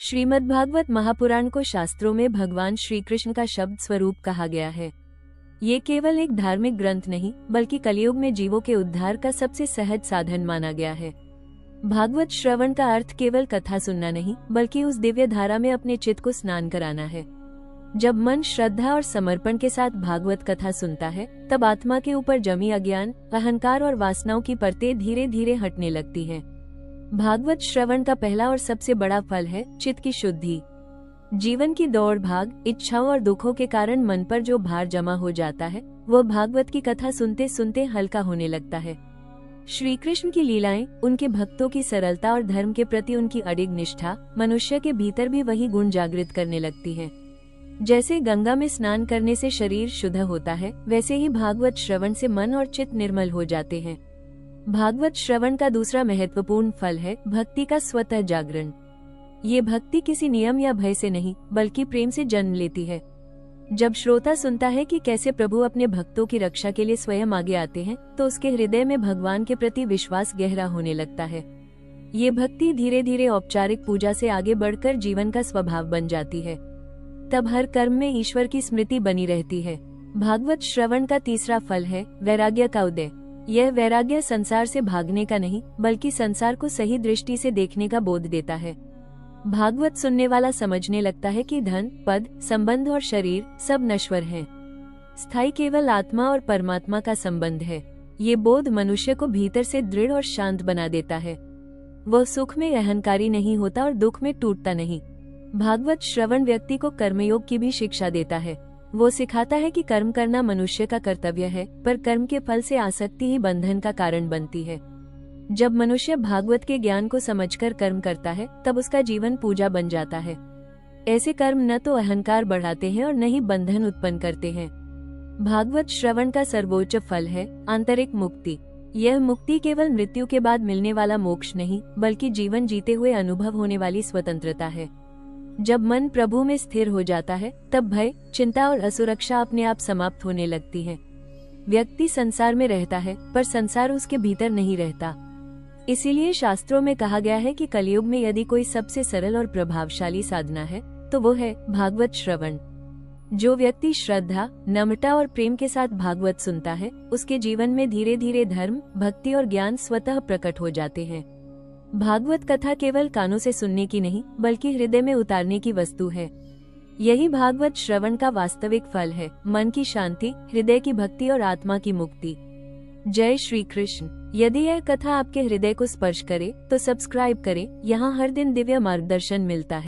श्रीमद्भागवत महापुराण को शास्त्रों में भगवान श्री कृष्ण का शब्द स्वरूप कहा गया है। ये केवल एक धार्मिक ग्रंथ नहीं बल्कि कलियुग में जीवों के उद्धार का सबसे सहज साधन माना गया है। भागवत श्रवण का अर्थ केवल कथा सुनना नहीं बल्कि उस दिव्य धारा में अपने चित्त को स्नान कराना है। जब मन श्रद्धा और समर्पण के साथ भागवत कथा सुनता है तब आत्मा के ऊपर जमी अज्ञान, अहंकार और वासनाओं की परतें धीरे धीरे हटने लगती हैं। भागवत श्रवण का पहला और सबसे बड़ा फल है चित्त की शुद्धि। जीवन की दौड़ भाग, इच्छाओं और दुखों के कारण मन पर जो भार जमा हो जाता है वो भागवत की कथा सुनते सुनते हल्का होने लगता है। श्री कृष्ण की लीलाएं, उनके भक्तों की सरलता और धर्म के प्रति उनकी अडिग निष्ठा मनुष्य के भीतर भी वही गुण जागृत करने लगती है। जैसे गंगा में स्नान करने से शरीर शुद्ध होता है, वैसे ही भागवत श्रवण से मन और चित्त निर्मल हो जाते हैं। भागवत श्रवण का दूसरा महत्वपूर्ण फल है भक्ति का स्वतः जागरण। ये भक्ति किसी नियम या भय से नहीं बल्कि प्रेम से जन्म लेती है। जब श्रोता सुनता है कि कैसे प्रभु अपने भक्तों की रक्षा के लिए स्वयं आगे आते हैं तो उसके हृदय में भगवान के प्रति विश्वास गहरा होने लगता है। ये भक्ति धीरे धीरे औपचारिक पूजा से आगे बढ़कर जीवन का स्वभाव बन जाती है। तब हर कर्म में ईश्वर की स्मृति बनी रहती है। भागवत श्रवण का तीसरा फल है वैराग्य का उदय। यह वैराग्य संसार से भागने का नहीं बल्कि संसार को सही दृष्टि से देखने का बोध देता है। भागवत सुनने वाला समझने लगता है कि धन, पद, संबंध और शरीर सब नश्वर हैं। स्थायी केवल आत्मा और परमात्मा का संबंध है। ये बोध मनुष्य को भीतर से दृढ़ और शांत बना देता है। वह सुख में अहंकारी नहीं होता और दुख में टूटता नहीं। भागवत श्रवण व्यक्ति को कर्मयोग की भी शिक्षा देता है। वो सिखाता है कि कर्म करना मनुष्य का कर्तव्य है, पर कर्म के फल से आसक्ति ही बंधन का कारण बनती है। जब मनुष्य भागवत के ज्ञान को समझकर कर्म करता है तब उसका जीवन पूजा बन जाता है। ऐसे कर्म न तो अहंकार बढ़ाते हैं और न ही बंधन उत्पन्न करते हैं। भागवत श्रवण का सर्वोच्च फल है आंतरिक मुक्ति। यह मुक्ति केवल मृत्यु के बाद मिलने वाला मोक्ष नहीं बल्कि जीवन जीते हुए अनुभव होने वाली स्वतंत्रता है। जब मन प्रभु में स्थिर हो जाता है तब भय, चिंता और असुरक्षा अपने आप समाप्त होने लगती है। व्यक्ति संसार में रहता है पर संसार उसके भीतर नहीं रहता। इसीलिए शास्त्रों में कहा गया है कि कलयुग में यदि कोई सबसे सरल और प्रभावशाली साधना है तो वो है भागवत श्रवण। जो व्यक्ति श्रद्धा, नम्रता और प्रेम के साथ भागवत सुनता है उसके जीवन में धीरे धीरे धर्म, भक्ति और ज्ञान स्वतः प्रकट हो जाते हैं। भागवत कथा केवल कानों से सुनने की नहीं बल्कि हृदय में उतारने की वस्तु है। यही भागवत श्रवण का वास्तविक फल है, मन की शांति, हृदय की भक्ति और आत्मा की मुक्ति। जय श्री कृष्ण। यदि यह कथा आपके हृदय को स्पर्श करे तो सब्सक्राइब करें। यहाँ हर दिन दिव्य मार्गदर्शन मिलता है।